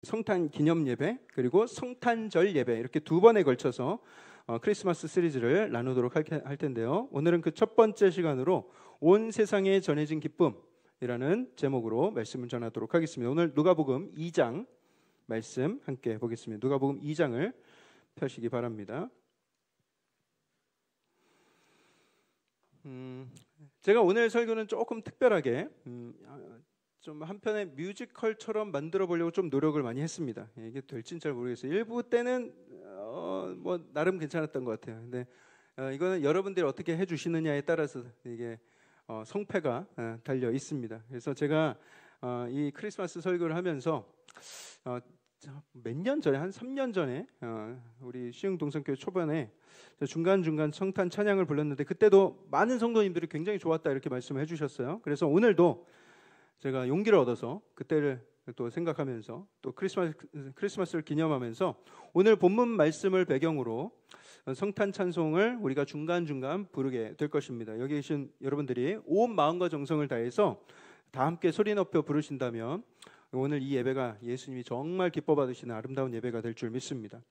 성탄 기념 예배 그리고 성탄절 예배 이렇게 두 번에 걸쳐서 크리스마스 시리즈를 나누도록 할 텐데요. 오늘은 그 첫 번째 시간으로 온 세상에 전해진 기쁨이라는 제목으로 말씀을 전하도록 하겠습니다. 오늘 누가복음 2장 말씀 함께 보겠습니다. 누가복음 2장을 펴시기 바랍니다. 제가 오늘 설교는 조금 특별하게 좀 한편의 뮤지컬처럼 만들어 보려고 좀 노력을 많이 했습니다. 이게 될지는 잘 모르겠어요. 일부 때는 뭐 나름 괜찮았던 것 같아요. 근데 이거는 여러분들이 어떻게 해주시느냐에 따라서 이게 성패가 달려 있습니다. 그래서 제가 이 크리스마스 설교를 하면서 몇 년 전에 한 3년 전에 우리 시흥동성교회 초반에 중간중간 성탄 찬양을 불렀는데 그때도 많은 성도님들이 굉장히 좋았다 이렇게 말씀을 해주셨어요. 그래서 오늘도 제가 용기를 얻어서 그때를 또 생각하면서 또 크리스마스를 기념하면서 오늘 본문 말씀을 배경으로 성탄 찬송을 우리가 중간중간 부르게 될 것입니다. 여기 계신 여러분들이 온 마음과 정성을 다해서 다 함께 소리 높여 부르신다면 오늘 이 예배가 예수님이 정말 기뻐 받으시는 아름다운 예배가 될 줄 믿습니다.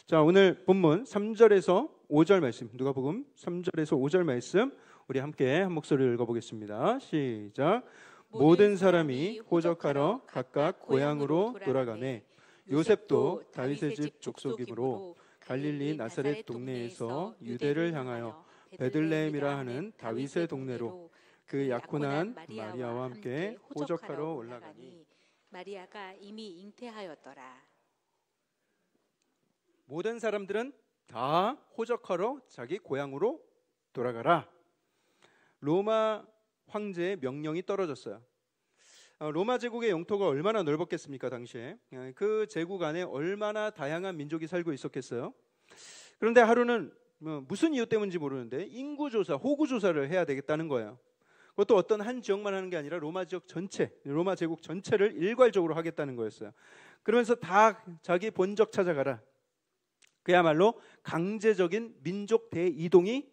자, 오늘 본문 3절에서 5절 말씀, 누가복음 3절에서 5절 말씀 우리 함께 한 목소리를 읽어보겠습니다. 시작. 모든 사람이 호적하러 각각 고향으로 돌아가매 요셉도 다윗의 집 족속이므로 갈릴리 나사렛 동네에서 유대를 향하여 베들레헴이라 하는 다윗의 동네로 그 약혼한 마리아와 함께 호적하러 올라가니 마리아가 이미 잉태하였더라. 모든 사람들은 다 호적하러 자기 고향으로 돌아가라. 로마 황제의 명령이 떨어졌어요. 로마 제국의 영토가 얼마나 넓었겠습니까 당시에. 그 제국 안에 얼마나 다양한 민족이 살고 있었겠어요. 그런데 하루는 무슨 이유 때문인지 모르는데 인구조사, 호구조사를 해야 되겠다는 거예요. 그것도 어떤 한 지역만 하는 게 아니라 로마 지역 전체, 로마 제국 전체를 일괄적으로 하겠다는 거였어요. 그러면서 다 자기 본적 찾아가라. 그야말로 강제적인 민족 대이동이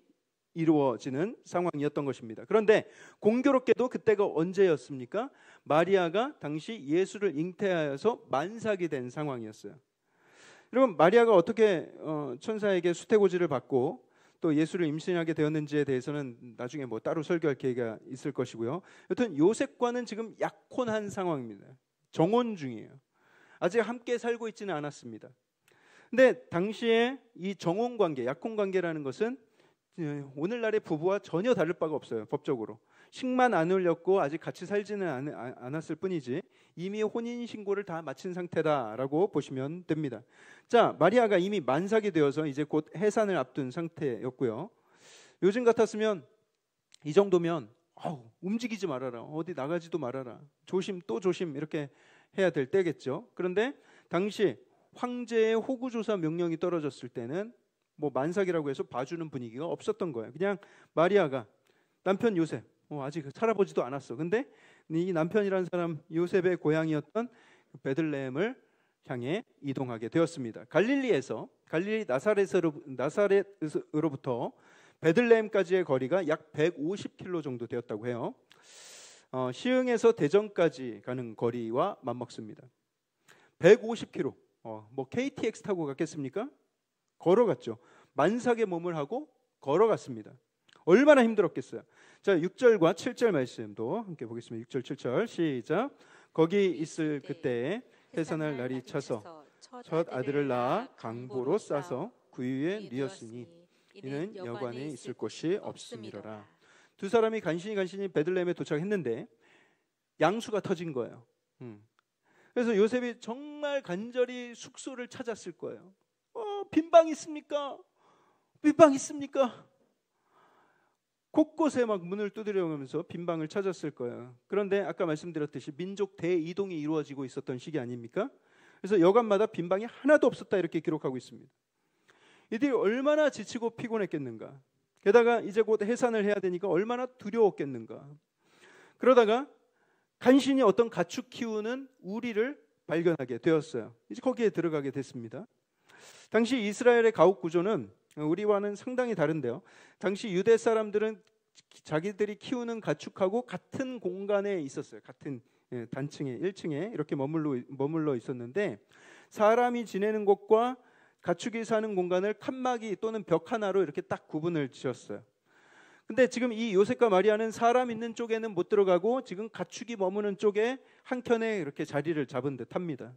이루어지는 상황이었던 것입니다. 그런데 공교롭게도 그때가 언제였습니까? 마리아가 당시 예수를 잉태하여서 만삭이 된 상황이었어요. 여러분, 마리아가 어떻게 천사에게 수태고지를 받고 또 예수를 임신하게 되었는지에 대해서는 나중에 뭐 따로 설교할 계획이 있을 것이고요. 여튼 요셉과는 지금 약혼한 상황입니다. 정혼 중이에요. 아직 함께 살고 있지는 않았습니다. 근데 당시에 이 정혼 관계, 약혼 관계라는 것은 오늘날의 부부와 전혀 다를 바가 없어요. 법적으로 식만 안 올렸고 아직 같이 살지는 않았을 뿐이지 이미 혼인신고를 다 마친 상태다라고 보시면 됩니다. 자, 마리아가 이미 만삭이 되어서 이제 곧 해산을 앞둔 상태였고요. 요즘 같았으면 이 정도면 움직이지 말아라, 어디 나가지도 말아라, 조심 또 조심 이렇게 해야 될 때겠죠. 그런데 당시 황제의 호구조사 명령이 떨어졌을 때는 뭐 만삭이라고 해서 봐주는 분위기가 없었던 거예요. 그냥 마리아가 남편 요셉 아직 살아보지도 않았어. 근데 이 남편이라는 사람 요셉의 고향이었던 베들레헴을 향해 이동하게 되었습니다. 갈릴리 나사렛으로부터 베들레헴까지의 거리가 약 150km 정도 되었다고 해요. 시흥에서 대전까지 가는 거리와 맞먹습니다. 150km. 뭐 KTX 타고 갔겠습니까? 걸어갔죠. 만삭의 몸을 하고 걸어갔습니다. 얼마나 힘들었겠어요. 자, 6절과 7절 말씀도 함께 보겠습니다. 6절 7절 시작. 거기 있을 그때에 해산할 날이 차서 첫 아들을 낳아 강보로 싸서 구유에 뉘었으니 이는 여관에 있을 곳이 없음이로라. 두 사람이 간신히 베들레헴에 도착했는데 양수가 터진 거예요. 그래서 요셉이 정말 간절히 숙소를 찾았을 거예요. 빈방 있습니까? 빈방 있습니까? 곳곳에 막 문을 두드려가면서 빈방을 찾았을 거예요. 그런데 아까 말씀드렸듯이 민족 대이동이 이루어지고 있었던 시기 아닙니까? 그래서 여관마다 빈방이 하나도 없었다 이렇게 기록하고 있습니다. 이들이 얼마나 지치고 피곤했겠는가. 게다가 이제 곧 해산을 해야 되니까 얼마나 두려웠겠는가. 그러다가 간신히 어떤 가축 키우는 우리를 발견하게 되었어요. 이제 거기에 들어가게 됐습니다. 당시 이스라엘의 가옥 구조는 우리와는 상당히 다른데요. 당시 유대 사람들은 자기들이 키우는 가축하고 같은 공간에 있었어요. 같은 단층에 1층에 이렇게 머물러 있었는데 사람이 지내는 곳과 가축이 사는 공간을 칸막이 또는 벽 하나로 이렇게 딱 구분을 지었어요. 근데 지금 이 요셉과 마리아는 사람 있는 쪽에는 못 들어가고 지금 가축이 머무는 쪽에 한켠에 이렇게 자리를 잡은 듯합니다.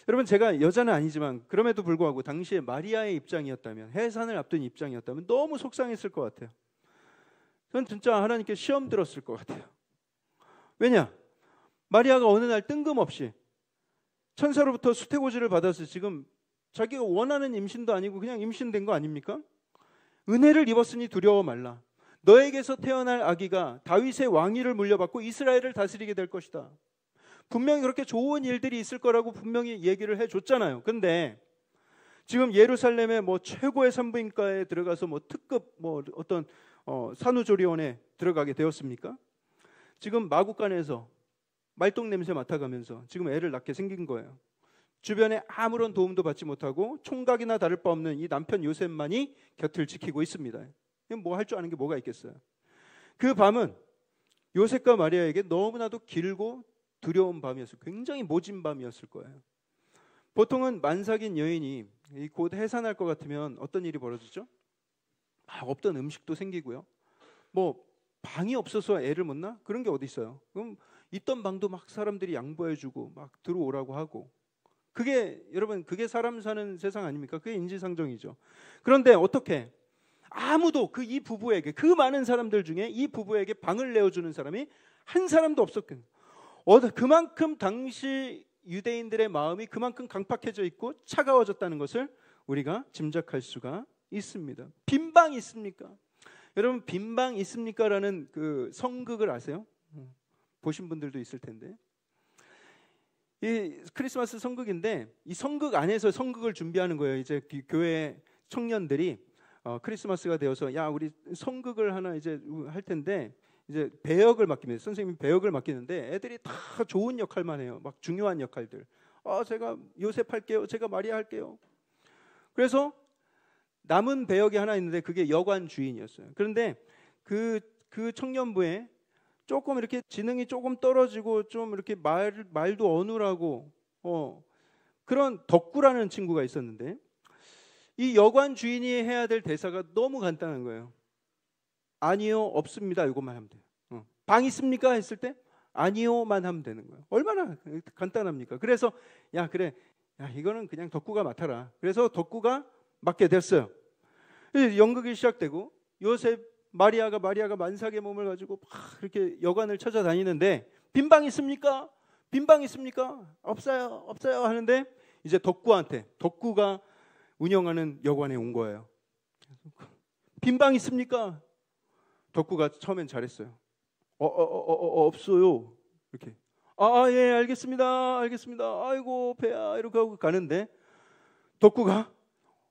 여러분, 제가 여자는 아니지만 그럼에도 불구하고 당시에 마리아의 입장이었다면, 해산을 앞둔 입장이었다면 너무 속상했을 것 같아요. 전 진짜 하나님께 시험 들었을 것 같아요. 왜냐? 마리아가 어느 날 뜬금없이 천사로부터 수태고지를 받아서 지금 자기가 원하는 임신도 아니고 그냥 임신된 거 아닙니까? 은혜를 입었으니 두려워 말라. 너에게서 태어날 아기가 다윗의 왕위를 물려받고 이스라엘을 다스리게 될 것이다. 분명히 그렇게 좋은 일들이 있을 거라고 분명히 얘기를 해줬잖아요. 근데 지금 예루살렘의 뭐 최고의 산부인과에 들어가서 뭐 특급 뭐 어떤 산후조리원에 들어가게 되었습니까? 지금 마구간에서 말똥 냄새 맡아가면서 지금 애를 낳게 생긴 거예요. 주변에 아무런 도움도 받지 못하고 총각이나 다를 바 없는 이 남편 요셉만이 곁을 지키고 있습니다. 뭐 할 줄 아는 게 뭐가 있겠어요. 그 밤은 요셉과 마리아에게 너무나도 길고 두려운 밤이었어요. 굉장히 모진 밤이었을 거예요. 보통은 만삭인 여인이 곧 해산할 것 같으면 어떤 일이 벌어지죠? 막 없던 음식도 생기고요. 뭐 방이 없어서 애를 못 낳아? 그런 게 어디 있어요. 그럼 있던 방도 막 사람들이 양보해주고 막 들어오라고 하고. 그게 여러분, 그게 사람 사는 세상 아닙니까? 그게 인지상정이죠. 그런데 어떻게 아무도 이 부부에게, 그 많은 사람들 중에 이 부부에게 방을 내어주는 사람이 한 사람도 없었거든요. 그만큼 당시 유대인들의 마음이 그만큼 강팍해져 있고 차가워졌다는 것을 우리가 짐작할 수가 있습니다. 빈방 있습니까? 여러분, 빈방 있습니까? 라는 그 성극을 아세요? 보신 분들도 있을 텐데, 이 크리스마스 성극인데 이 성극 안에서 성극을 준비하는 거예요. 이제 교회 청년들이 크리스마스가 되어서 야, 우리 성극을 하나 이제 할 텐데 이제 배역을 맡깁니다. 선생님이 배역을 맡기는데 애들이 다 좋은 역할만 해요. 막 중요한 역할들. 제가 요셉 할게요. 제가 마리아 할게요. 그래서 남은 배역이 하나 있는데 그게 여관 주인이었어요. 그런데 그 청년부에 조금 이렇게 지능이 조금 떨어지고 좀 이렇게 말도 어눌하고 그런 덕구라는 친구가 있었는데 이 여관 주인이 해야 될 대사가 너무 간단한 거예요. 아니요, 없습니다. 이것만 하면 돼요. 방 있습니까? 했을 때 아니요만 하면 되는 거예요. 얼마나 간단합니까? 그래서 그래, 이거는 그냥 덕구가 맡아라. 그래서 덕구가 맡게 됐어요. 연극이 시작되고 마리아가 만삭의 몸을 가지고 막 이렇게 여관을 찾아다니는데 빈방 있습니까? 빈방 있습니까? 없어요 하는데 이제 덕구가 운영하는 여관에 온 거예요. 빈방 있습니까? 덕구가 처음엔 잘했어요. 없어요. 이렇게. 예, 알겠습니다. 아이고 배야, 이렇게 하고 가는데 덕구가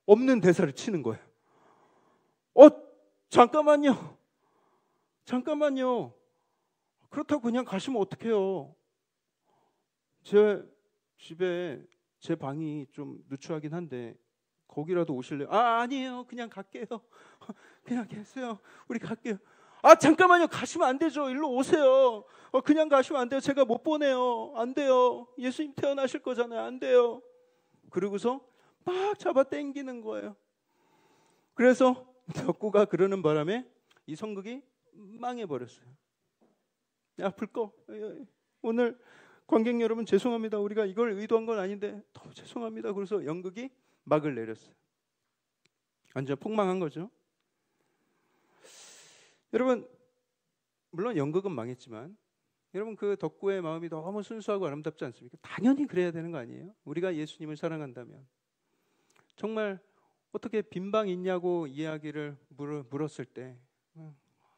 없는 대사를 치는 거예요. 잠깐만요. 그렇다고 그냥 가시면 어떡해요? 제 집에 제 방이 좀 누추하긴 한데 거기라도 오실래요? 아니에요. 그냥 갈게요. 그냥 계세요. 우리 갈게요. 잠깐만요. 가시면 안 되죠. 일로 오세요. 그냥 가시면 안 돼요. 제가 못 보내요. 안 돼요. 예수님 태어나실 거잖아요. 안 돼요. 그러고서 막 잡아 당기는 거예요. 그래서 덕구가 그러는 바람에 이 성극이 망해버렸어요. 불 꺼. 오늘 관객 여러분 죄송합니다. 우리가 이걸 의도한 건 아닌데 너무 죄송합니다. 그래서 연극이 막을 내렸어요. 완전 폭망한 거죠. 여러분, 물론 연극은 망했지만 여러분, 그 덕구의 마음이 너무 순수하고 아름답지 않습니까? 당연히 그래야 되는 거 아니에요? 우리가 예수님을 사랑한다면. 정말 어떻게 빈방 있냐고 이야기를 물었을 때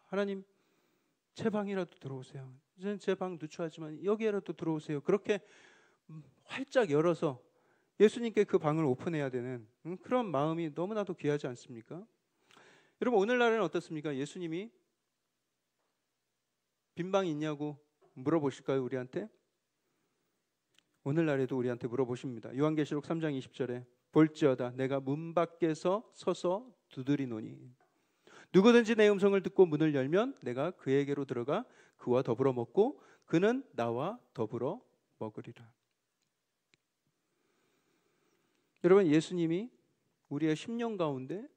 하나님, 제 방이라도 들어오세요. 제 방 누추하지만 여기라도 들어오세요. 그렇게 활짝 열어서 예수님께 그 방을 오픈해야 되는 그런 마음이 너무나도 귀하지 않습니까? 여러분, 오늘날은 어떻습니까? 예수님이 빈방이 있냐고 물어보실까요? 우리한테? 오늘날에도 우리한테 물어보십니다. 요한계시록 3장 20절에 볼지어다 내가 문 밖에서 서서 두드리노니 누구든지 내 음성을 듣고 문을 열면 내가 그에게로 들어가 그와 더불어 먹고 그는 나와 더불어 먹으리라. 여러분, 예수님이 우리의 심령 가운데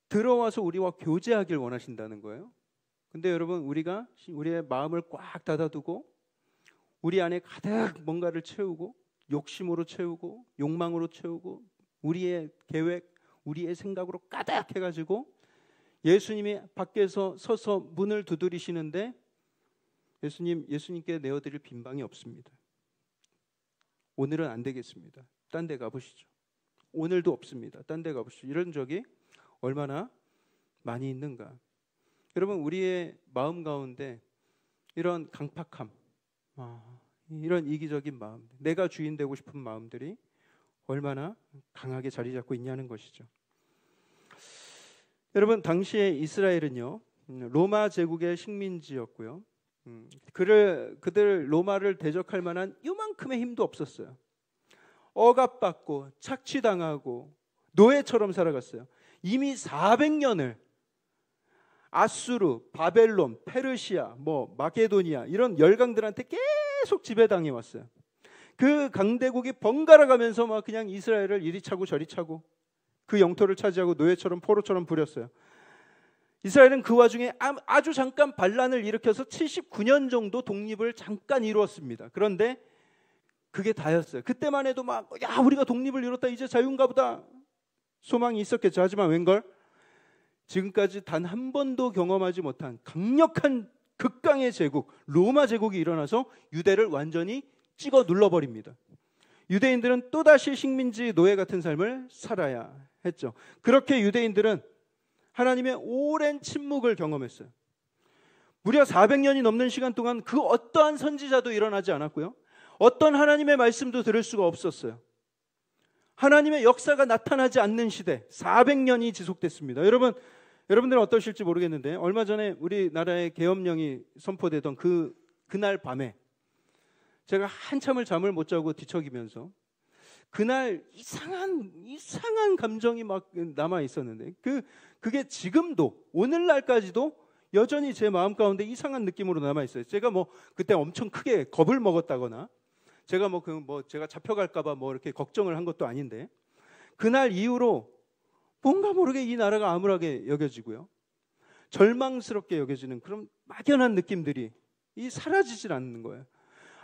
들어와서 우리와 교제하길 원하신다는 거예요. 근데 여러분, 우리가 우리의 마음을 꽉 닫아두고 우리 안에 가득 뭔가를 채우고 욕심으로 채우고 욕망으로 채우고 우리의 계획, 우리의 생각으로 가득 해가지고 예수님이 밖에서 서서 문을 두드리시는데 예수님께 내어드릴 빈방이 없습니다. 오늘은 안 되겠습니다. 딴 데 가보시죠. 오늘도 없습니다. 딴 데 가보시죠. 이런 적이 얼마나 많이 있는가. 여러분, 우리의 마음 가운데 이런 강팍함, 이런 이기적인 마음, 내가 주인 되고 싶은 마음들이 얼마나 강하게 자리 잡고 있냐는 것이죠. 여러분, 당시에 이스라엘은요, 로마 제국의 식민지였고요. 그들 로마를 대적할 만한 요만큼의 힘도 없었어요. 억압받고 착취당하고 노예처럼 살아갔어요. 이미 400년을 아수르, 바벨론, 페르시아, 마게도니아 이런 열강들한테 계속 지배당해 왔어요. 그 강대국이 번갈아 가면서 막 그냥 이스라엘을 이리 차고 저리 차고 그 영토를 차지하고 노예처럼 포로처럼 부렸어요. 이스라엘은 그 와중에 아주 잠깐 반란을 일으켜서 79년 정도 독립을 잠깐 이루었습니다. 그런데 그게 다였어요. 그때만 해도 우리가 독립을 이뤘다, 이제 자유인가 보다 소망이 있었겠죠. 하지만 웬걸 지금까지 단 한 번도 경험하지 못한 강력한 극강의 제국, 로마 제국이 일어나서 유대를 완전히 찍어 눌러버립니다. 유대인들은 또다시 식민지 노예 같은 삶을 살아야 했죠. 그렇게 유대인들은 하나님의 오랜 침묵을 경험했어요. 무려 400년이 넘는 시간 동안 그 어떠한 선지자도 일어나지 않았고요. 어떤 하나님의 말씀도 들을 수가 없었어요. 하나님의 역사가 나타나지 않는 시대, 400년이 지속됐습니다. 여러분들은 어떠실지 모르겠는데 얼마 전에 우리나라의 계엄령이 선포되던 그날 밤에 제가 한참을 잠을 못 자고 뒤척이면서 그날 이상한 감정이 막 남아 있었는데 그게 지금도 오늘날까지도 여전히 제 마음 가운데 이상한 느낌으로 남아 있어요. 제가 그때 엄청 크게 겁을 먹었다거나 제가 제가 잡혀갈까봐 이렇게 걱정을 한 것도 아닌데 그날 이후로 뭔가 모르게 이 나라가 암울하게 여겨지고요. 절망스럽게 여겨지는 그런 막연한 느낌들이 사라지질 않는 거예요.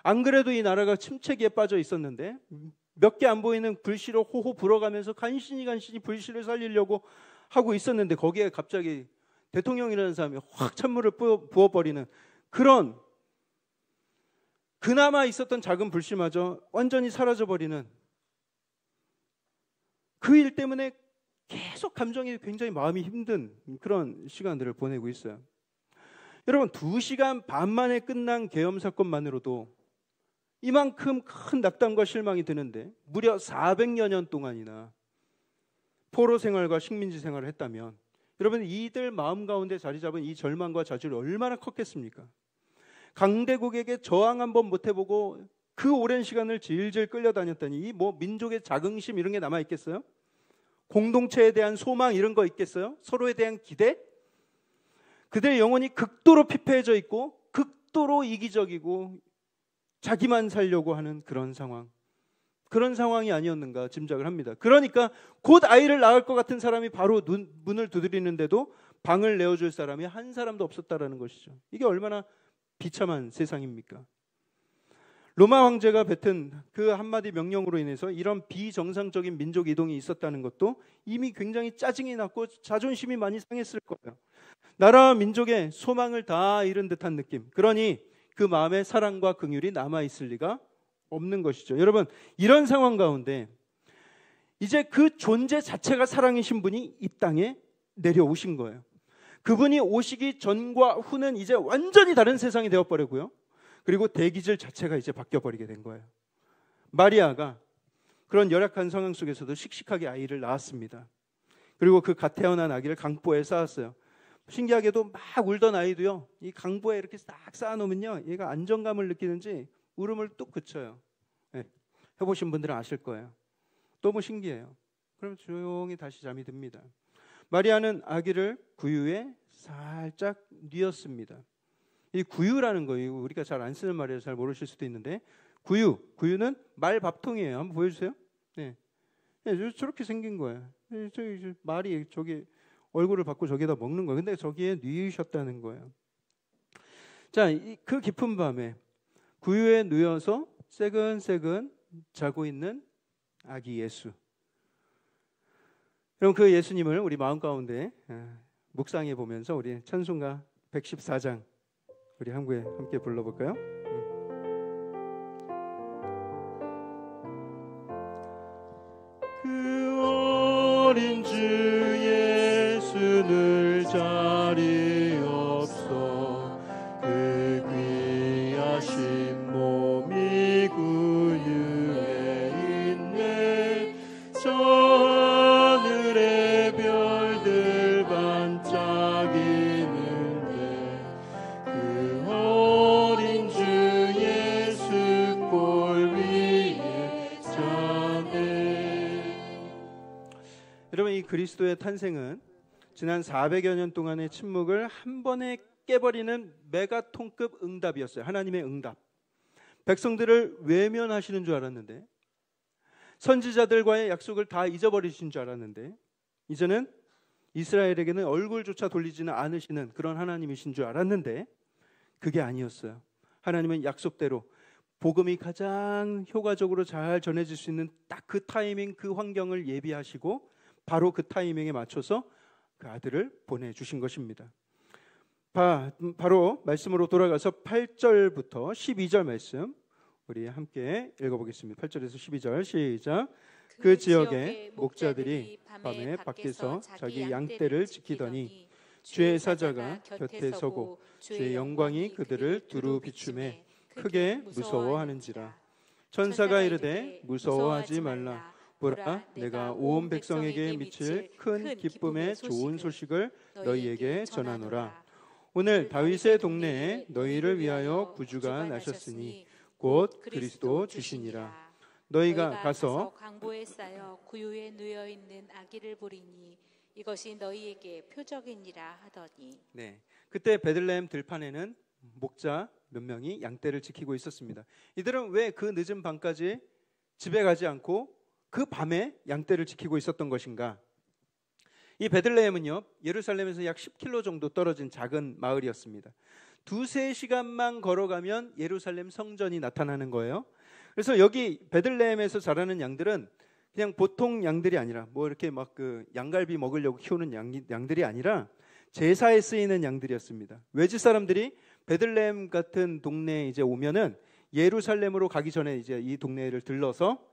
안 그래도 이 나라가 침체기에 빠져 있었는데 몇 개 안 보이는 불씨로 호호 불어가면서 간신히 불씨를 살리려고 하고 있었는데 거기에 갑자기 대통령이라는 사람이 확 찬물을 부어버리는 그런 그나마 있었던 작은 불씨마저 완전히 사라져버리는 그 일 때문에 계속 감정이 굉장히 마음이 힘든 그런 시간들을 보내고 있어요. 여러분, 2시간 반 만에 끝난 계엄 사건만으로도 이만큼 큰 낙담과 실망이 드는데 무려 400여 년 동안이나 포로 생활과 식민지 생활을 했다면 여러분, 이들 마음 가운데 자리 잡은 이 절망과 좌절이 얼마나 컸겠습니까? 강대국에게 저항 한번 못 해보고 그 오랜 시간을 질질 끌려다녔다니 민족의 자긍심 이런 게 남아있겠어요? 공동체에 대한 소망 이런 거 있겠어요? 서로에 대한 기대? 그들의 영혼이 극도로 피폐해져 있고 극도로 이기적이고 자기만 살려고 하는 그런 상황이 아니었는가 짐작을 합니다. 그러니까 곧 아이를 낳을 것 같은 사람이 바로 문을 두드리는데도 방을 내어줄 사람이 한 사람도 없었다라는 것이죠. 이게 얼마나 비참한 세상입니까? 로마 황제가 뱉은 그 한마디 명령으로 인해서 이런 비정상적인 민족 이동이 있었다는 것도 이미 굉장히 짜증이 났고 자존심이 많이 상했을 거예요. 나라와 민족의 소망을 다 잃은 듯한 느낌. 그러니 그 마음에 사랑과 긍휼이 남아있을 리가 없는 것이죠. 여러분, 이런 상황 가운데 이제 그 존재 자체가 사랑이신 분이 이 땅에 내려오신 거예요. 그분이 오시기 전과 후는 이제 완전히 다른 세상이 되어버리고요. 그리고 대기질 자체가 이제 바뀌어버리게 된 거예요. 마리아가 그런 열악한 상황 속에서도 씩씩하게 아이를 낳았습니다. 그리고 그 갓 태어난 아기를 강보에 쌓았어요. 신기하게도 막 울던 아이도요, 이 강보에 이렇게 싹 쌓아놓으면요, 얘가 안정감을 느끼는지 울음을 뚝 그쳐요. 네, 해보신 분들은 아실 거예요. 너무 신기해요. 그럼 조용히 다시 잠이 듭니다. 마리아는 아기를 구유에 살짝 뉘었습니다. 이 구유라는 거예요. 우리가 잘 안 쓰는 말이라서 잘 모르실 수도 있는데, 구유는 말밥통이에요. 한번 보여주세요. 네, 저렇게 생긴 거예요. 말이 저기 얼굴을 받고 저기다 먹는 거예요. 근데 저기에 뉘으셨다는 거예요. 자, 그 깊은 밤에 구유에 누워서 새근새근 자고 있는 아기 예수. 그럼 그 예수님을 우리 마음 가운데 묵상해 보면서 우리 찬송가 114장 우리 함께 불러볼까요? 그 어린 주 예수를 자리 없어 그 귀하신 몸이 구유에 있네. 저 하늘의 별들 반짝이는데 그 어린 주 예수 볼 위에 자네. 여러분, 이 그리스도의 탄생은 지난 400여 년 동안의 침묵을 한 번에 깨버리는 메가톤급 응답이었어요. 하나님의 응답. 백성들을 외면하시는 줄 알았는데, 선지자들과의 약속을 다 잊어버리신 줄 알았는데, 이제는 이스라엘에게는 얼굴조차 돌리지는 않으시는 그런 하나님이신 줄 알았는데 그게 아니었어요. 하나님은 약속대로 복음이 가장 효과적으로 잘 전해질 수 있는 딱 그 타이밍, 그 환경을 예비하시고 바로 그 타이밍에 맞춰서 그 아들을 보내주신 것입니다. 바로 말씀으로 돌아가서 8절부터 12절 말씀 우리 함께 읽어보겠습니다. 8절에서 12절 시작. 그 지역의 목자들이 밤에 밖에서 자기 양떼를 지키더니 주의 사자가 곁에 서고 주의 영광이 그들을 두루 비추매 크게 무서워하는지라. 천사가 이르되 무서워하지 말라. 보라, 내가 온 백성에게 미칠 큰 기쁨의 좋은 소식을 너희에게 전하노라. 오늘 다윗의 동네에 너희를 위하여 구주가 나셨으니 곧 그리스도 주시니라. 너희가 가서 광보에 쌓여 구유에 누워 있는 아기를 보리니 이것이 너희에게 표적이니라 하더니. 네, 그때 베들레헴 들판에는 목자 몇 명이 양떼를 지키고 있었습니다. 이들은 왜 그 늦은 밤까지 집에 가지 않고 그 밤에 양떼를 지키고 있었던 것인가? 이 베들레헴은요, 예루살렘에서 약 10km 정도 떨어진 작은 마을이었습니다. 2-3시간만 걸어가면 예루살렘 성전이 나타나는 거예요. 그래서 여기 베들레헴에서 자라는 양들은 그냥 보통 양들이 아니라 뭐 이렇게 막 그 양갈비 먹으려고 키우는 양들이 아니라 제사에 쓰이는 양들이었습니다. 외지 사람들이 베들레헴 같은 동네에 이제 오면은 예루살렘으로 가기 전에 이제 이 동네를 들러서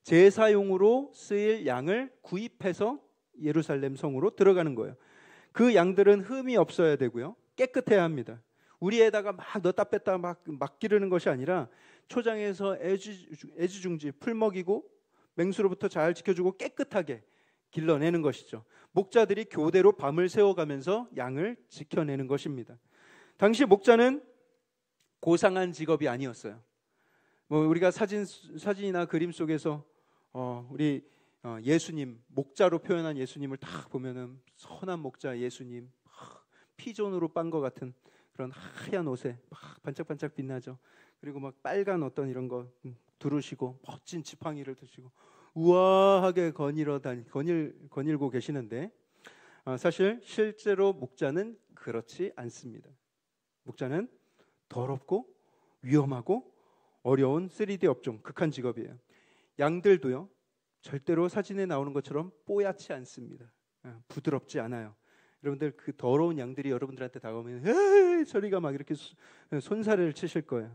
제사용으로 쓰일 양을 구입해서 예루살렘 성으로 들어가는 거예요. 그 양들은 흠이 없어야 되고요, 깨끗해야 합니다. 우리에다가 막 넣다 뺐다 막 기르는 것이 아니라 초장에서 애지중지 풀 먹이고 맹수로부터 잘 지켜주고 깨끗하게 길러내는 것이죠. 목자들이 교대로 밤을 새워가면서 양을 지켜내는 것입니다. 당시 목자는 고상한 직업이 아니었어요. 뭐 우리가 사진이나 그림 속에서 우리 예수님, 목자로 표현한 예수님을 딱 보면은 선한 목자 예수님, 피존으로 빤 것 같은 그런 하얀 옷에 막 반짝반짝 빛나죠. 그리고 막 빨간 어떤 이런 거 두르시고 멋진 지팡이를 드시고 우아하게 거닐고 계시는데 사실 실제로 목자는 그렇지 않습니다. 목자는 더럽고 위험하고 어려운 3D 업종, 극한 직업이에요. 양들도요, 절대로 사진에 나오는 것처럼 뽀얗지 않습니다. 부드럽지 않아요. 여러분들 그 더러운 양들이 여러분들한테 다가오면 에이 소리가 막 이렇게 손사래를 치실 거예요.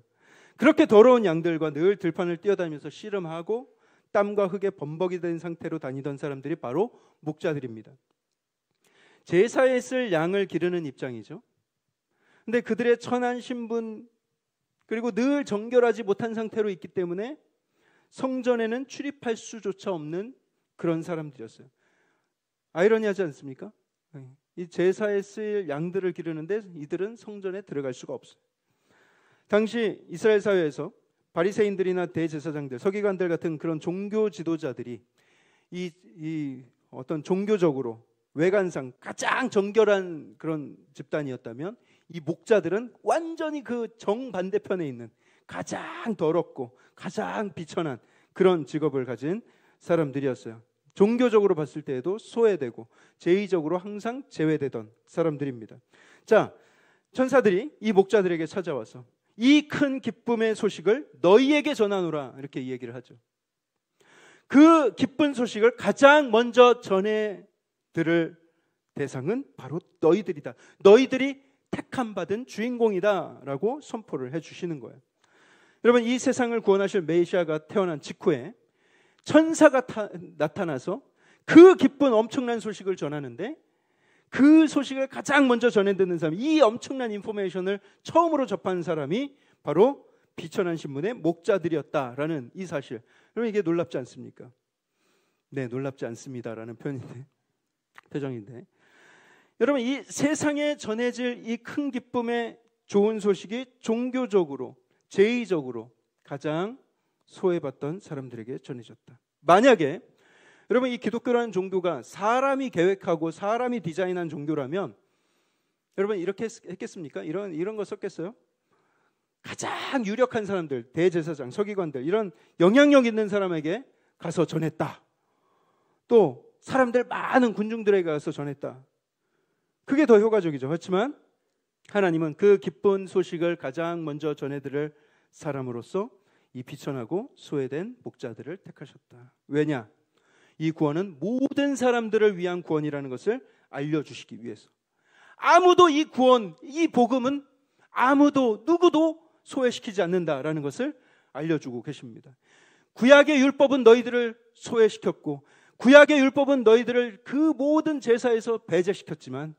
그렇게 더러운 양들과 늘 들판을 뛰어다니면서 씨름하고 땀과 흙에 범벅이 된 상태로 다니던 사람들이 바로 목자들입니다. 제사에 쓸 양을 기르는 입장이죠. 근데 그들의 천한 신분 그리고 늘 정결하지 못한 상태로 있기 때문에 성전에는 출입할 수조차 없는 그런 사람들이었어요. 아이러니하지 않습니까? 이 제사에 쓰일 양들을 기르는데 이들은 성전에 들어갈 수가 없어요. 당시 이스라엘 사회에서 바리새인들이나 대제사장들, 서기관들 같은 그런 종교 지도자들이 이 어떤 종교적으로 외관상 가장 정결한 그런 집단이었다면 이 목자들은 완전히 그 정반대편에 있는 가장 더럽고 가장 비천한 그런 직업을 가진 사람들이었어요. 종교적으로 봤을 때에도 소외되고 제의적으로 항상 제외되던 사람들입니다. 자, 천사들이 이 목자들에게 찾아와서 이 큰 기쁨의 소식을 너희에게 전하노라 이렇게 이 얘기를 하죠. 그 기쁜 소식을 가장 먼저 전해 들을 대상은 바로 너희들이다. 너희들이 택함 받은 주인공이다 라고 선포를 해주시는 거예요. 여러분, 이 세상을 구원하실 메시아가 태어난 직후에 천사가 나타나서 그 기쁜 엄청난 소식을 전하는데, 그 소식을 가장 먼저 전해 듣는 사람, 이 엄청난 인포메이션을 처음으로 접한 사람이 바로 비천한 신분의 목자들이었다라는 이 사실. 여러분, 이게 놀랍지 않습니까? 네, 놀랍지 않습니다라는 표정인데, 여러분, 이 세상에 전해질 이 큰 기쁨의 좋은 소식이 종교적으로, 제의적으로 가장 소외받던 사람들에게 전해졌다. 만약에 여러분, 이 기독교라는 종교가 사람이 계획하고 사람이 디자인한 종교라면 여러분 이렇게 했겠습니까? 이런 거 썼겠어요? 가장 유력한 사람들, 대제사장, 서기관들, 이런 영향력 있는 사람에게 가서 전했다. 또 사람들 많은 군중들에게 가서 전했다. 그게 더 효과적이죠. 그렇지만 하나님은 그 기쁜 소식을 가장 먼저 전해드릴 사람으로서 이 비천하고 소외된 목자들을 택하셨다. 왜냐? 이 구원은 모든 사람들을 위한 구원이라는 것을 알려주시기 위해서. 아무도 이 구원, 이 복음은 아무도 누구도 소외시키지 않는다라는 것을 알려주고 계십니다. 구약의 율법은 너희들을 소외시켰고, 구약의 율법은 너희들을 그 모든 제사에서 배제시켰지만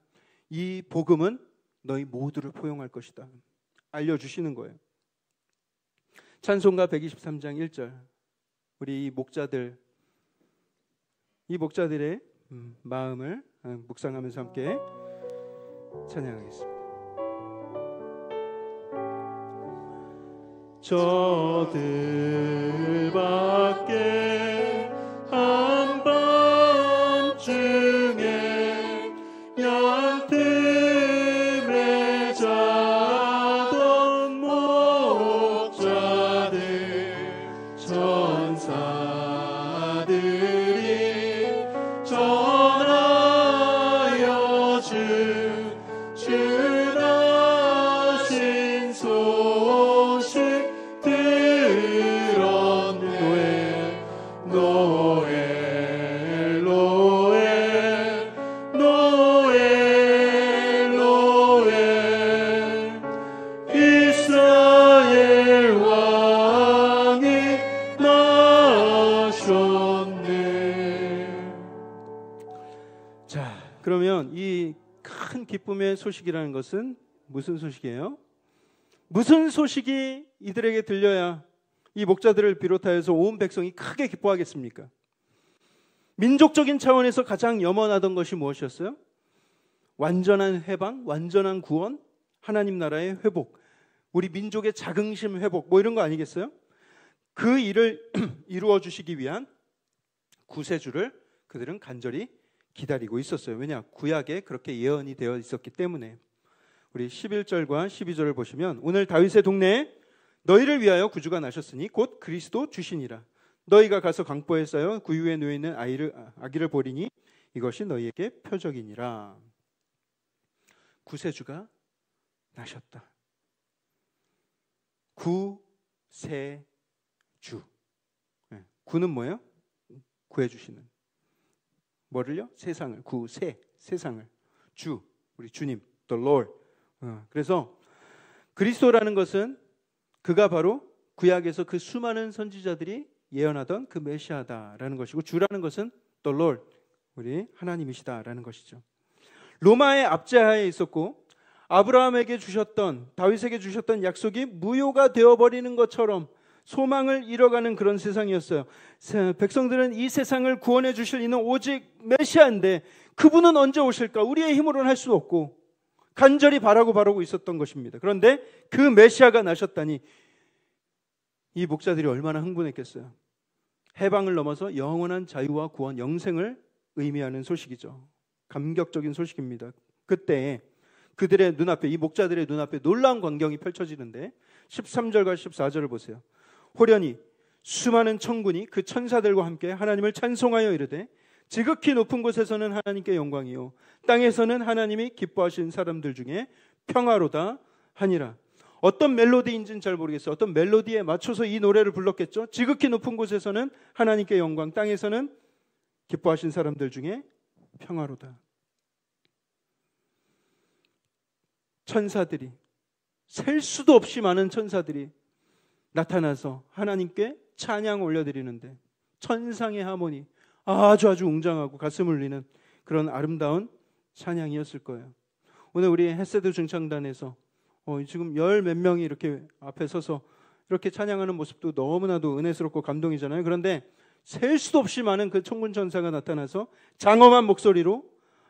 이 복음은 너희 모두를 포용할 것이다 알려주시는 거예요. 찬송가 123장 1절, 우리 이 목자들의 마음을 묵상하면서 함께 찬양하겠습니다. 저들밖에 한밤중에 양틈에 자던 목자들, 천사들이 전하여 주나신 소식 들었네. 노엘 노엘 노엘 노엘, 이스라엘 왕이 나셨네. 자, 그러면 이 큰 기쁨의 소식이라는 것은 무슨 소식이에요? 무슨 소식이 이들에게 들려야 이 목자들을 비롯하여서 온 백성이 크게 기뻐하겠습니까? 민족적인 차원에서 가장 염원하던 것이 무엇이었어요? 완전한 해방, 완전한 구원, 하나님 나라의 회복, 우리 민족의 자긍심 회복, 뭐 이런 거 아니겠어요? 그 일을 이루어 주시기 위한 구세주를 그들은 간절히 기다리고 있었어요. 왜냐? 구약에 그렇게 예언이 되어 있었기 때문에. 우리 11절과 12절을 보시면, 오늘 다윗의 동네에 너희를 위하여 구주가 나셨으니 곧 그리스도 주시니라. 너희가 가서 강보에 쌓여 구유에 누워 있는 아기를 보리니 이것이 너희에게 표적이니라. 구세주가 나셨다. 구세주. 구는 뭐예요? 구해주시는. 뭐를요? 세상을. 세상을. 주, 우리 주님, the Lord. 그래서 그리스도라는 것은 그가 바로 구약에서 그 수많은 선지자들이 예언하던 그 메시아다라는 것이고, 주라는 것은 the Lord, 우리 하나님이시다라는 것이죠. 로마의 압제하에 있었고 아브라함에게 주셨던, 다윗에게 주셨던 약속이 무효가 되어버리는 것처럼 소망을 잃어가는 그런 세상이었어요. 백성들은 이 세상을 구원해 주실 이는 오직 메시아인데 그분은 언제 오실까? 우리의 힘으로는 할 수 없고 간절히 바라고 있었던 것입니다. 그런데 그 메시아가 나셨다니 이 목자들이 얼마나 흥분했겠어요. 해방을 넘어서 영원한 자유와 구원, 영생을 의미하는 소식이죠. 감격적인 소식입니다. 그때 그들의 눈앞에, 이 목자들의 눈앞에 놀라운 광경이 펼쳐지는데 13절과 14절을 보세요. 호련히 수많은 천군이 그 천사들과 함께 하나님을 찬송하여 이르되 지극히 높은 곳에서는 하나님께 영광이요 땅에서는 하나님이 기뻐하신 사람들 중에 평화로다 하니라. 어떤 멜로디인지는 잘 모르겠어요. 어떤 멜로디에 맞춰서 이 노래를 불렀겠죠. 지극히 높은 곳에서는 하나님께 영광, 땅에서는 기뻐하신 사람들 중에 평화로다. 천사들이, 셀 수도 없이 많은 천사들이 나타나서 하나님께 찬양 올려드리는데 천상의 하모니, 아주 웅장하고 가슴 울리는 그런 아름다운 찬양이었을 거예요. 오늘 우리 헤세드 중창단에서 지금 열 몇 명이 이렇게 앞에 서서 이렇게 찬양하는 모습도 너무나도 은혜스럽고 감동이잖아요. 그런데 셀 수도 없이 많은 그 천군 천사가 나타나서 장엄한 목소리로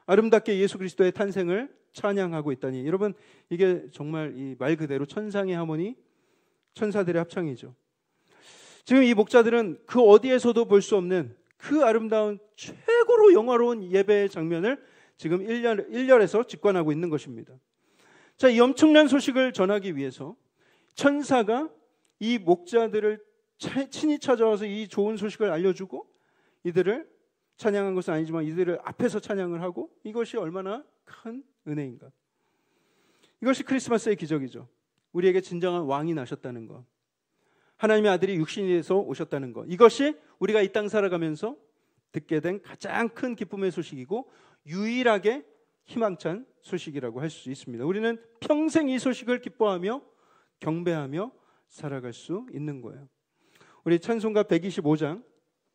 아름답게 예수 그리스도의 탄생을 찬양하고 있다니, 여러분 이게 정말 이 말 그대로 천상의 하모니, 천사들의 합창이죠. 지금 이 목자들은 그 어디에서도 볼 수 없는 그 아름다운 최고로 영화로운 예배의 장면을 지금 1열에서 직관하고 있는 것입니다. 자, 이 엄청난 소식을 전하기 위해서 천사가 이 목자들을 친히 찾아와서 이 좋은 소식을 알려주고 이들을 찬양한 것은 아니지만 이들을 앞에서 찬양을 하고, 이것이 얼마나 큰 은혜인가. 이것이 크리스마스의 기적이죠. 우리에게 진정한 왕이 나셨다는 것, 하나님의 아들이 육신이 돼서 오셨다는 것, 이것이 우리가 이 땅 살아가면서 듣게 된 가장 큰 기쁨의 소식이고 유일하게 희망찬 소식이라고 할 수 있습니다. 우리는 평생 이 소식을 기뻐하며 경배하며 살아갈 수 있는 거예요. 우리 찬송가 125장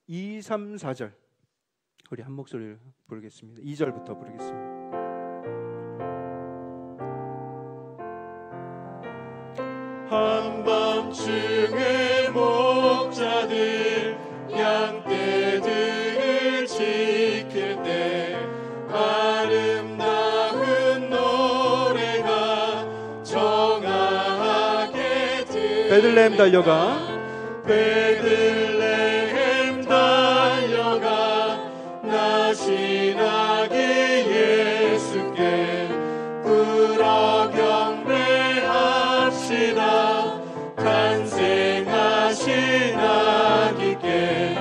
2, 3, 4절 우리 한 목소리를 부르겠습니다. 2절부터 부르겠습니다. 한밤중에 목자들 양떼들을 지킬 때 아름다운 노래가 정하게 베들레헴 달려가, 베들레헴 달려가 나신 아기 예수께 불어 경배합시다. 탄생하신 아기께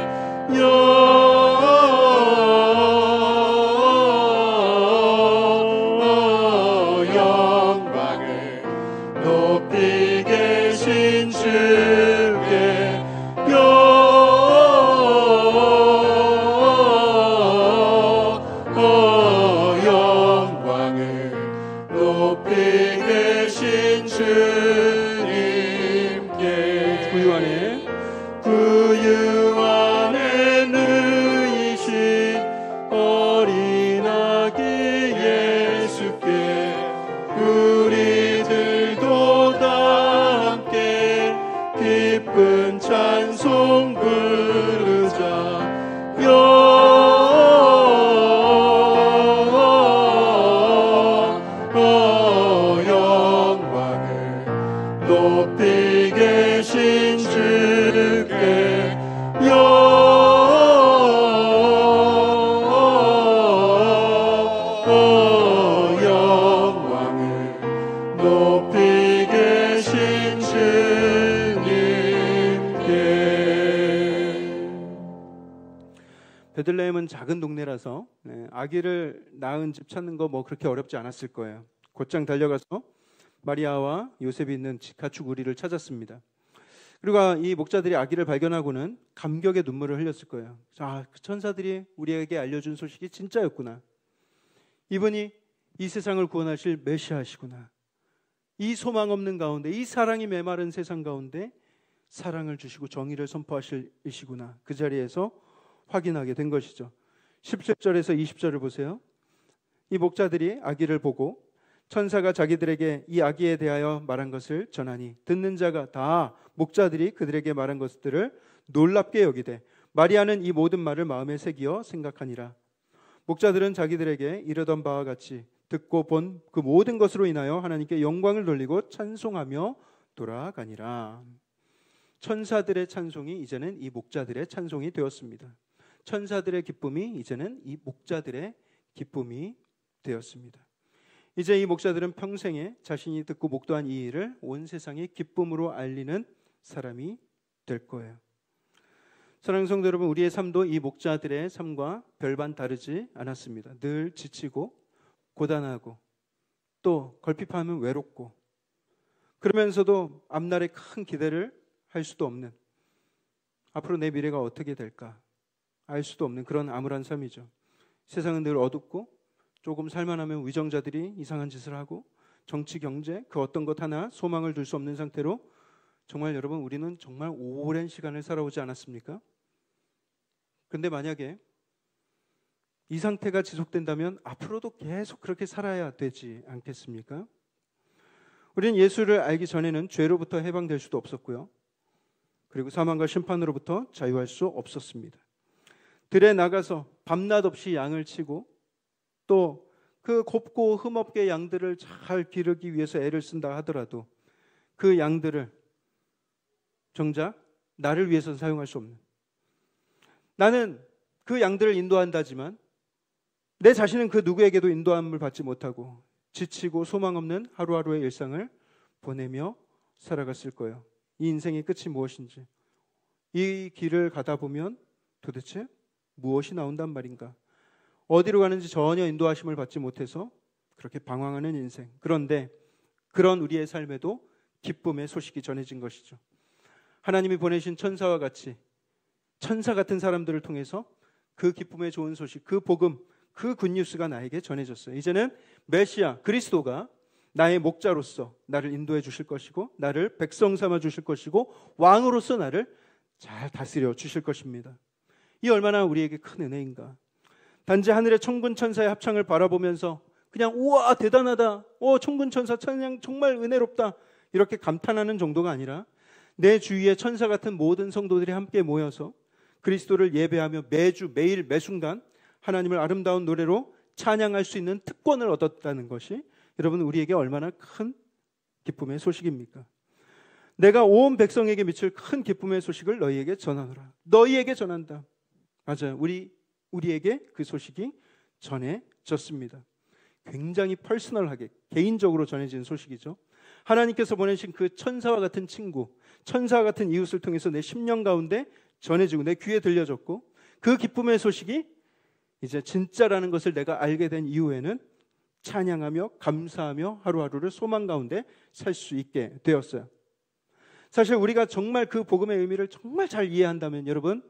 영광을 높이 계신 주께 영광을 높이 계신 주님께 구유 안에 누이신 어린 아기 예수께 우리들도 다 함께 기쁜 찬송 부르자. 영광을 높이 계신 주께 영광을 높이 계신 주님께. 베들레헴은 작은 동네라서 아기를 낳은 집 찾는 거 뭐 그렇게 어렵지 않았을 거예요. 곧장 달려가서 마리아와 요셉이 있는 가축 우리를 찾았습니다. 그리고 이 목자들이 아기를 발견하고는 감격의 눈물을 흘렸을 거예요. 아, 그 천사들이 우리에게 알려준 소식이 진짜였구나. 이분이 이 세상을 구원하실 메시아시구나. 이 소망 없는 가운데, 이 사랑이 메마른 세상 가운데 사랑을 주시고 정의를 선포하실 이시구나. 그 자리에서 확인하게 된 것이죠. 17절에서 20절을 보세요. 이 목자들이 아기를 보고 천사가 자기들에게 이 아기에 대하여 말한 것을 전하니 듣는 자가 다 목자들이 그들에게 말한 것들을 놀랍게 여기되 마리아는 이 모든 말을 마음에 새기어 생각하니라. 목자들은 자기들에게 이르던 바와 같이 듣고 본 그 모든 것으로 인하여 하나님께 영광을 돌리고 찬송하며 돌아가니라. 천사들의 찬송이 이제는 이 목자들의 찬송이 되었습니다. 천사들의 기쁨이 이제는 이 목자들의 기쁨이 되었습니다. 이제 이 목자들은 평생에 자신이 듣고 목도한 이 일을 온 세상에 기쁨으로 알리는 사람이 될 거예요. 사랑하는 성도 여러분, 우리의 삶도 이 목자들의 삶과 별반 다르지 않았습니다. 늘 지치고 고단하고 또 걸핏하면 외롭고 그러면서도 앞날에 큰 기대를 할 수도 없는, 앞으로 내 미래가 어떻게 될까 알 수도 없는 그런 암울한 삶이죠. 세상은 늘 어둡고 조금 살만하면 위정자들이 이상한 짓을 하고 정치, 경제 그 어떤 것 하나 소망을 둘 수 없는 상태로 정말 여러분 우리는 정말 오랜 시간을 살아오지 않았습니까? 그런데 만약에 이 상태가 지속된다면 앞으로도 계속 그렇게 살아야 되지 않겠습니까? 우리는 예수를 알기 전에는 죄로부터 해방될 수도 없었고요. 그리고 사망과 심판으로부터 자유할 수 없었습니다. 들에 나가서 밤낮 없이 양을 치고 또 그 곱고 흠없게 양들을 잘 기르기 위해서 애를 쓴다 하더라도 그 양들을 정작 나를 위해서는 사용할 수 없는, 나는 그 양들을 인도한다지만 내 자신은 그 누구에게도 인도함을 받지 못하고 지치고 소망 없는 하루하루의 일상을 보내며 살아갔을 거예요. 이 인생의 끝이 무엇인지, 이 길을 가다 보면 도대체 무엇이 나온단 말인가, 어디로 가는지 전혀 인도하심을 받지 못해서 그렇게 방황하는 인생. 그런데 그런 우리의 삶에도 기쁨의 소식이 전해진 것이죠. 하나님이 보내신 천사와 같이 천사 같은 사람들을 통해서 그 기쁨의 좋은 소식, 그 복음, 그 굿뉴스가 나에게 전해졌어요. 이제는 메시아 그리스도가 나의 목자로서 나를 인도해 주실 것이고 나를 백성 삼아 주실 것이고 왕으로서 나를 잘 다스려 주실 것입니다. 이 얼마나 우리에게 큰 은혜인가. 단지 하늘의 천군 천사의 합창을 바라보면서 그냥 우와 대단하다, 천군 천사 찬양 정말 은혜롭다 이렇게 감탄하는 정도가 아니라 내 주위에 천사 같은 모든 성도들이 함께 모여서 그리스도를 예배하며 매주 매일 매순간 하나님을 아름다운 노래로 찬양할 수 있는 특권을 얻었다는 것이 여러분 우리에게 얼마나 큰 기쁨의 소식입니까? 내가 온 백성에게 미칠 큰 기쁨의 소식을 너희에게 전하노라. 너희에게 전한다. 맞아요. 우리에게 그 소식이 전해졌습니다. 굉장히 퍼스널하게 개인적으로 전해진 소식이죠. 하나님께서 보내신 그 천사와 같은 친구, 천사와 같은 이웃을 통해서 내 심령 가운데 전해지고 내 귀에 들려졌고 그 기쁨의 소식이 이제 진짜라는 것을 내가 알게 된 이후에는 찬양하며 감사하며 하루하루를 소망 가운데 살 수 있게 되었어요. 사실 우리가 정말 그 복음의 의미를 정말 잘 이해한다면 여러분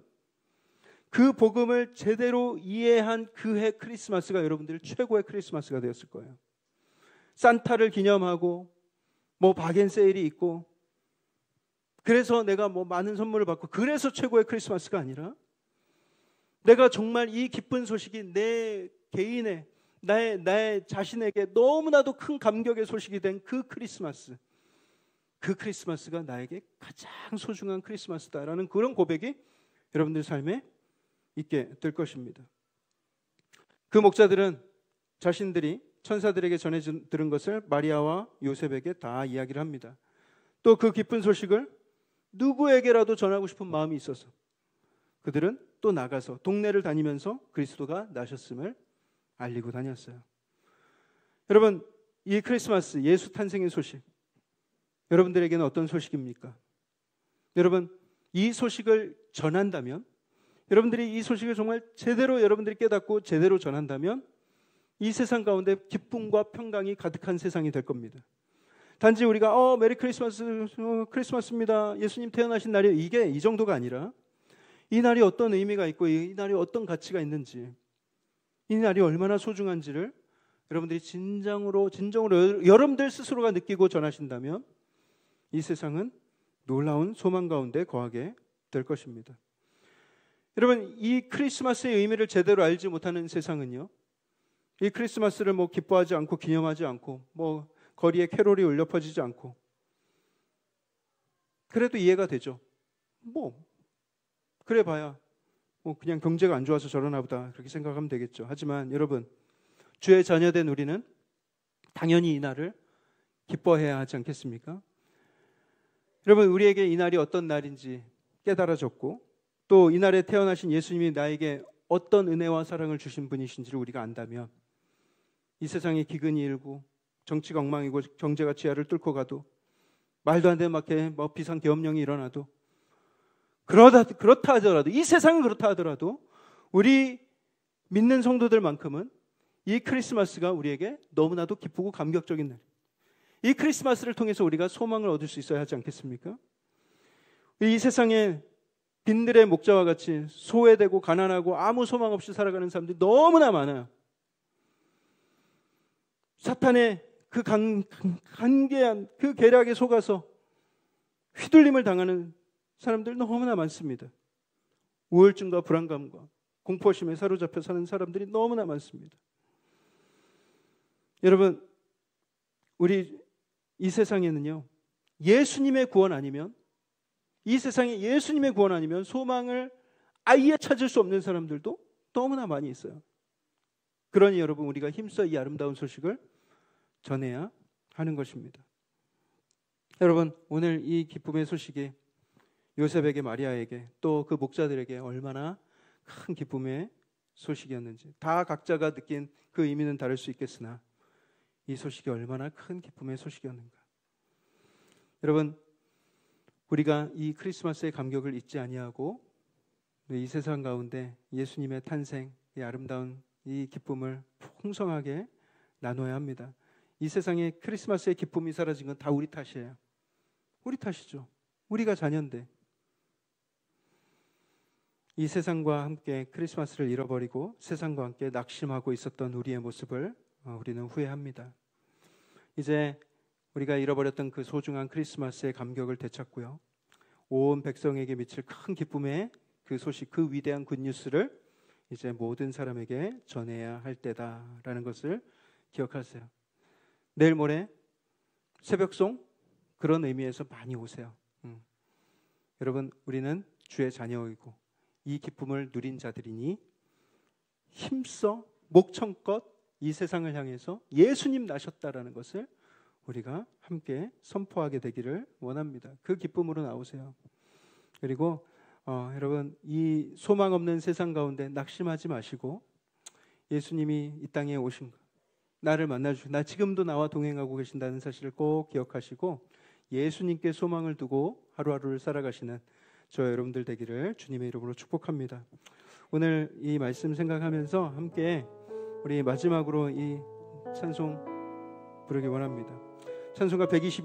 그 복음을 제대로 이해한 그 해 크리스마스가 여러분들 최고의 크리스마스가 되었을 거예요. 산타를 기념하고 바겐 세일이 있고 그래서 내가 많은 선물을 받고 그래서 최고의 크리스마스가 아니라 내가 정말 이 기쁜 소식이 내 개인의 나의 자신에게 너무나도 큰 감격의 소식이 된 그 크리스마스, 그 크리스마스가 나에게 가장 소중한 크리스마스다라는 그런 고백이 여러분들 삶에 있게 될 것입니다. 그 목자들은 자신들이 천사들에게 전해 들은 것을 마리아와 요셉에게 다 이야기를 합니다. 또 그 기쁜 소식을 누구에게라도 전하고 싶은 마음이 있어서 그들은 또 나가서 동네를 다니면서 그리스도가 나셨음을 알리고 다녔어요. 여러분 이 크리스마스 예수 탄생의 소식 여러분들에게는 어떤 소식입니까? 여러분 이 소식을 전한다면 여러분들이 이 소식을 정말 제대로 여러분들이 깨닫고 제대로 전한다면 이 세상 가운데 기쁨과 평강이 가득한 세상이 될 겁니다. 단지 우리가 메리 크리스마스, 크리스마스입니다. 예수님 태어나신 날이 이게 이 정도가 아니라 이 날이 어떤 의미가 있고 이 날이 어떤 가치가 있는지 이 날이 얼마나 소중한지를 여러분들이 진정으로 여러분들 스스로가 느끼고 전하신다면 이 세상은 놀라운 소망 가운데 거하게 될 것입니다. 여러분 이 크리스마스의 의미를 제대로 알지 못하는 세상은요 이 크리스마스를 기뻐하지 않고 기념하지 않고 거리에 캐롤이 울려 퍼지지 않고 그래도 이해가 되죠. 그래 봐야 그냥 경제가 안 좋아서 저러나 보다 그렇게 생각하면 되겠죠. 하지만 여러분 주의 자녀된 우리는 당연히 이 날을 기뻐해야 하지 않겠습니까? 여러분 우리에게 이 날이 어떤 날인지 깨달아졌고 또 이 날에 태어나신 예수님이 나에게 어떤 은혜와 사랑을 주신 분이신지를 우리가 안다면 이 세상에 기근이 일고 정치가 엉망이고 경제가 지하를 뚫고 가도 말도 안 되는 막게 비상 계엄령이 일어나도 그렇다 하더라도 이 세상은 그렇다 하더라도 우리 믿는 성도들만큼은 이 크리스마스가 우리에게 너무나도 기쁘고 감격적인 날. 이 크리스마스를 통해서 우리가 소망을 얻을 수 있어야 하지 않겠습니까? 이 세상에 빈들의 목자와 같이 소외되고 가난하고 아무 소망 없이 살아가는 사람들이 너무나 많아요. 사탄의 그 간계한 그 계략에 속아서 휘둘림을 당하는 사람들 너무나 많습니다. 우울증과 불안감과 공포심에 사로잡혀 사는 사람들이 너무나 많습니다. 여러분, 우리 이 세상에는요, 예수님의 구원 아니면, 이 세상에 예수님의 구원 아니면 소망을 아예 찾을 수 없는 사람들도 너무나 많이 있어요. 그러니 여러분, 우리가 힘써 이 아름다운 소식을 전해야 하는 것입니다. 여러분, 오늘 이 기쁨의 소식이 요셉에게, 마리아에게, 또 그 목자들에게 얼마나 큰 기쁨의 소식이었는지, 다 각자가 느낀 그 의미는 다를 수 있겠으나 이 소식이 얼마나 큰 기쁨의 소식이었는가. 여러분, 우리가 이 크리스마스의 감격을 잊지 아니하고 이 세상 가운데 예수님의 탄생, 이 아름다운 이 기쁨을 풍성하게 나눠야 합니다. 이 세상에 크리스마스의 기쁨이 사라진 건 다 우리 탓이에요. 우리 탓이죠. 우리가 자녀인데 이 세상과 함께 크리스마스를 잃어버리고 세상과 함께 낙심하고 있었던 우리의 모습을 우리는 후회합니다. 이제 우리가 잃어버렸던 그 소중한 크리스마스의 감격을 되찾고요, 온 백성에게 미칠 큰 기쁨의 그 소식, 그 위대한 굿뉴스를 이제 모든 사람에게 전해야 할 때다라는 것을 기억하세요. 내일 모레 새벽송 그런 의미에서 많이 오세요. 여러분, 우리는 주의 자녀이고 이 기쁨을 누린 자들이니 힘써 목청껏 이 세상을 향해서 예수님 나셨다라는 것을 우리가 함께 선포하게 되기를 원합니다. 그 기쁨으로 나오세요. 그리고 여러분, 이 소망 없는 세상 가운데 낙심하지 마시고 예수님이 이 땅에 오신 것, 나를 만나주시고 나 지금도 나와 동행하고 계신다는 사실을 꼭 기억하시고 예수님께 소망을 두고 하루하루를 살아가시는 저 여러분들 되기를 주님의 이름으로 축복합니다. 오늘 이 말씀 생각하면서 함께 우리 마지막으로 이 찬송 부르기 원합니다. 찬송가 120